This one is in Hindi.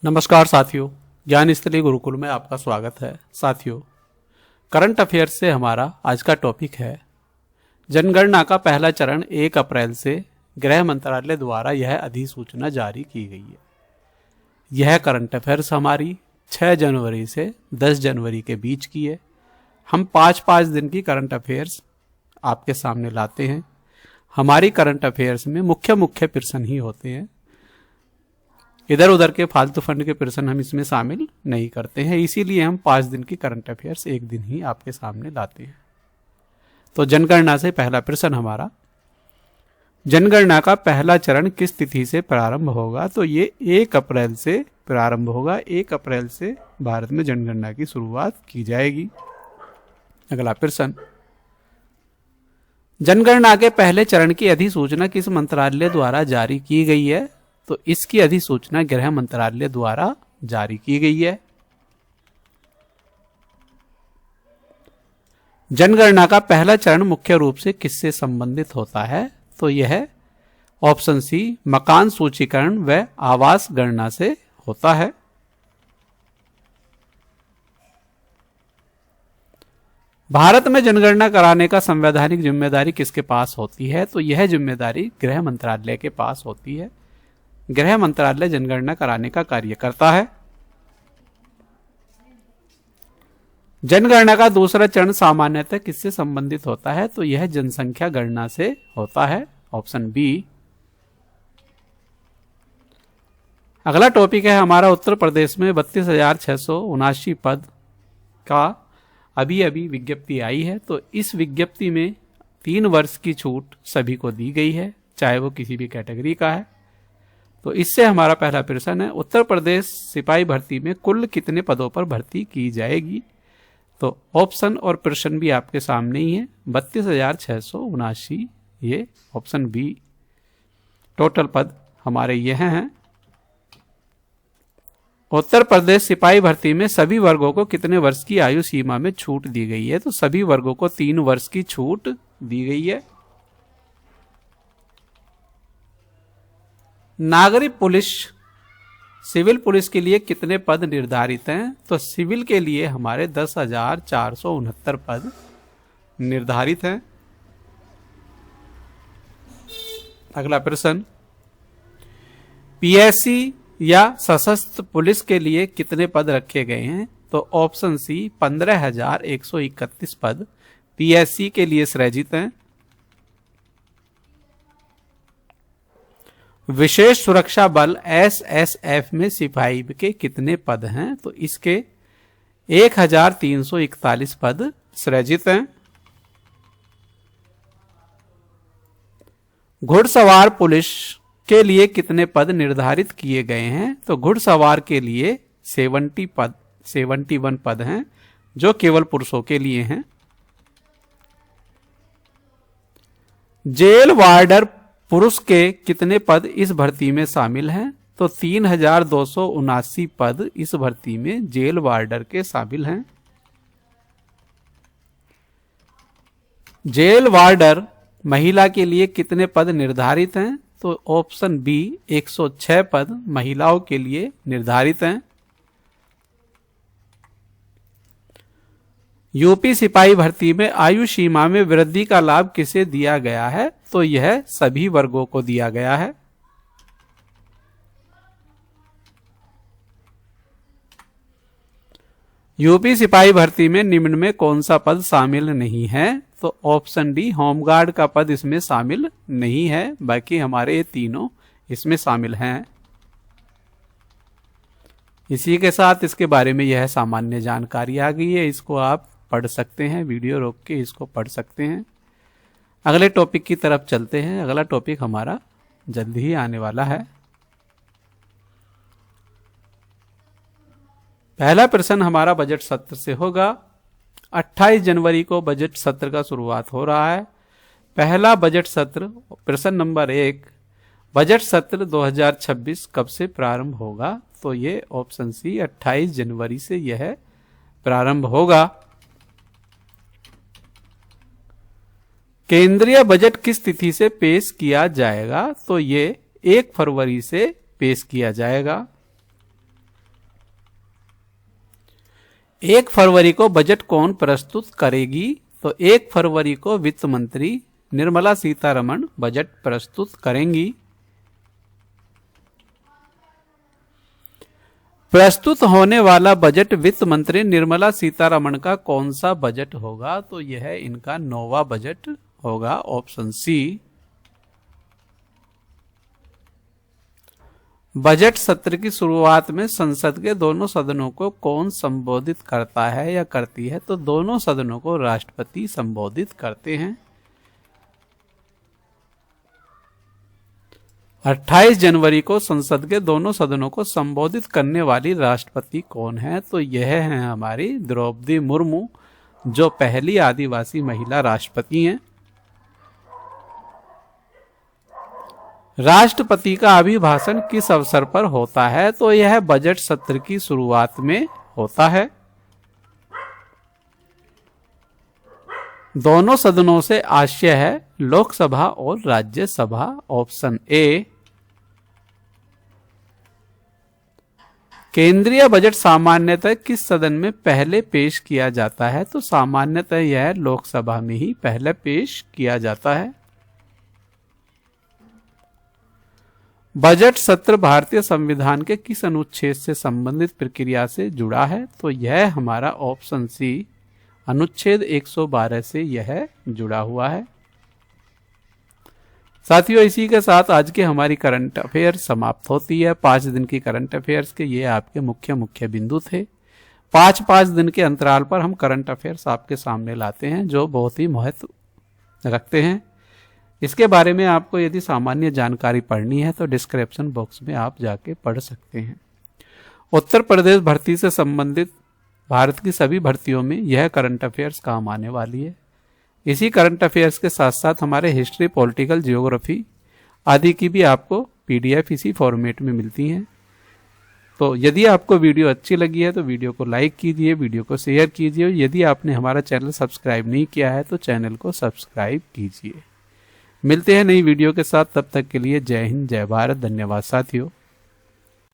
नमस्कार साथियों, ज्ञान स्थली गुरुकुल में आपका स्वागत है। साथियों, करंट अफेयर्स से हमारा आज का टॉपिक है जनगणना का पहला चरण 1 अप्रैल से गृह मंत्रालय द्वारा यह अधिसूचना जारी की गई है। यह करंट अफेयर्स हमारी 6 जनवरी से 10 जनवरी के बीच की है। हम 5-5 दिन की करंट अफेयर्स आपके सामने लाते हैं। हमारी करंट अफेयर्स में मुख्य प्रश्न ही होते हैं। इधर उधर के फालतू फंड के प्रश्न हम इसमें शामिल नहीं करते हैं, इसीलिए हम 5 दिन की करंट अफेयर्स एक दिन ही आपके सामने लाते हैं। तो जनगणना से पहला प्रश्न हमारा, जनगणना का पहला चरण किस तिथि से प्रारंभ होगा? तो ये 1 अप्रैल से प्रारंभ होगा। 1 अप्रैल से भारत में जनगणना की शुरुआत की जाएगी। अगला प्रश्न, जनगणना के पहले चरण की अधिसूचना किस मंत्रालय द्वारा जारी की गई है? तो इसकी अधिसूचना गृह मंत्रालय द्वारा जारी की गई है। जनगणना का पहला चरण मुख्य रूप से किससे संबंधित होता है? तो यह ऑप्शन सी मकान सूचीकरण व आवास गणना से होता है। भारत में जनगणना कराने का संवैधानिक जिम्मेदारी किसके पास होती है? तो यह जिम्मेदारी गृह मंत्रालय के पास होती है। गृह मंत्रालय जनगणना कराने का कार्य करता है। जनगणना का दूसरा चरण सामान्यतः किससे संबंधित होता है? तो यह जनसंख्या गणना से होता है। Option B. अगला टॉपिक है हमारा, उत्तर प्रदेश में 32,679 पद का अभी विज्ञप्ति आई है। तो इस विज्ञप्ति में 3 वर्ष की छूट सभी को दी गई है, चाहे वो किसी भी कैटेगरी का है। तो इससे हमारा पहला प्रश्न है, उत्तर प्रदेश सिपाही भर्ती में कुल कितने पदों पर भर्ती की जाएगी? तो ऑप्शन और प्रश्न भी आपके सामने ही है। 32,679, ये ऑप्शन बी। टोटल पद हमारे यह हैं। उत्तर प्रदेश सिपाही भर्ती में सभी वर्गों को कितने वर्ष की आयु सीमा में छूट दी गई है? तो सभी वर्गों को 3 वर्ष की छूट दी गई है। नागरिक पुलिस, सिविल पुलिस के लिए कितने पद निर्धारित हैं? तो सिविल के लिए हमारे 10,469 पद निर्धारित हैं। अगला प्रश्न, पीएससी या सशस्त्र पुलिस के लिए कितने पद रखे गए हैं? तो ऑप्शन सी 15,131 पद पीएससी के लिए सृजित हैं। विशेष सुरक्षा बल एसएसएफ में सिपाही के कितने पद हैं? तो इसके 1,341 पद सृजित हैं। घुड़सवार पुलिस के लिए कितने पद निर्धारित किए गए हैं? तो घुड़सवार के लिए 71 पद हैं, जो केवल पुरुषों के लिए हैं। जेल वार्डर पुरुष के कितने पद इस भर्ती में शामिल हैं? तो 3,279 पद इस भर्ती में जेल वार्डर के शामिल हैं। जेल वार्डर महिला के लिए कितने पद निर्धारित हैं? तो ऑप्शन बी 106 पद महिलाओं के लिए निर्धारित हैं। यूपी सिपाही भर्ती में आयु सीमा में वृद्धि का लाभ किसे दिया गया है? तो यह सभी वर्गों को दिया गया है। यूपी सिपाही भर्ती में निम्न में कौन सा पद शामिल नहीं है? तो ऑप्शन डी होमगार्ड का पद इसमें शामिल नहीं है, बाकी हमारे ये तीनों इसमें शामिल हैं। इसी के साथ इसके बारे में यह सामान्य जानकारी आ गई है। इसको आप पढ़ सकते हैं, वीडियो रोक के इसको पढ़ सकते हैं। अगले टॉपिक की तरफ चलते हैं। अगला टॉपिक हमारा जल्द ही आने वाला है। पहला प्रश्न हमारा बजट सत्र से होगा। 28 जनवरी को बजट सत्र का शुरुआत हो रहा है। पहला बजट सत्र, प्रश्न नंबर 1, बजट सत्र 2026 कब से प्रारंभ होगा? तो ये ऑप्शन सी 28 जनवरी से यह प्रारंभ होगा। केंद्रीय बजट किस तिथि से पेश किया जाएगा? तो ये 1 फरवरी से पेश किया जाएगा। 1 फरवरी को बजट कौन प्रस्तुत करेगी? तो 1 फरवरी को वित्त मंत्री निर्मला सीतारमण बजट प्रस्तुत करेंगी। प्रस्तुत होने वाला बजट वित्त मंत्री निर्मला सीतारमण का कौन सा बजट होगा? तो यह इनका 9वां बजट होगा, ऑप्शन सी। बजट सत्र की शुरुआत में संसद के दोनों सदनों को कौन संबोधित करता है या करती है? तो दोनों सदनों को राष्ट्रपति संबोधित करते हैं। 28 जनवरी को संसद के दोनों सदनों को संबोधित करने वाली राष्ट्रपति कौन है? तो यह है हमारी द्रौपदी मुर्मू, जो पहली आदिवासी महिला राष्ट्रपति हैं। राष्ट्रपति का अभिभाषण किस अवसर पर होता है? तो यह बजट सत्र की शुरुआत में होता है। दोनों सदनों से आशय है लोकसभा और राज्यसभा, ऑप्शन ए। केंद्रीय बजट सामान्यतः किस सदन में पहले पेश किया जाता है? तो सामान्यतः यह लोकसभा में ही पहले पेश किया जाता है। बजट सत्र भारतीय संविधान के किस अनुच्छेद से संबंधित प्रक्रिया से जुड़ा है? तो यह हमारा ऑप्शन सी, अनुच्छेद 112 से यह जुड़ा हुआ है। साथियों, इसी के साथ आज के हमारी करंट अफेयर समाप्त होती है। 5 दिन की करंट अफेयर्स के ये आपके मुख्य बिंदु थे। 5-5 दिन के अंतराल पर हम करंट अफेयर्स आपके सामने लाते हैं, जो बहुत ही महत्व रखते हैं। इसके बारे में आपको यदि सामान्य जानकारी पढ़नी है तो डिस्क्रिप्शन बॉक्स में आप जाके पढ़ सकते हैं। उत्तर प्रदेश भर्ती से संबंधित भारत की सभी भर्तियों में यह करंट अफेयर्स काम आने वाली है। इसी करंट अफेयर्स के साथ साथ हमारे हिस्ट्री, पॉलिटिकल, जियोग्राफी आदि की भी आपको पीडीएफ इसी फॉर्मेट में मिलती हैं। तो यदि आपको वीडियो अच्छी लगी है तो वीडियो को लाइक कीजिए, वीडियो को शेयर कीजिए। यदि आपने हमारा चैनल सब्सक्राइब नहीं किया है तो चैनल को सब्सक्राइब कीजिए। मिलते हैं नई वीडियो के साथ, तब तक के लिए जय हिंद, जय भारत, धन्यवाद साथियों।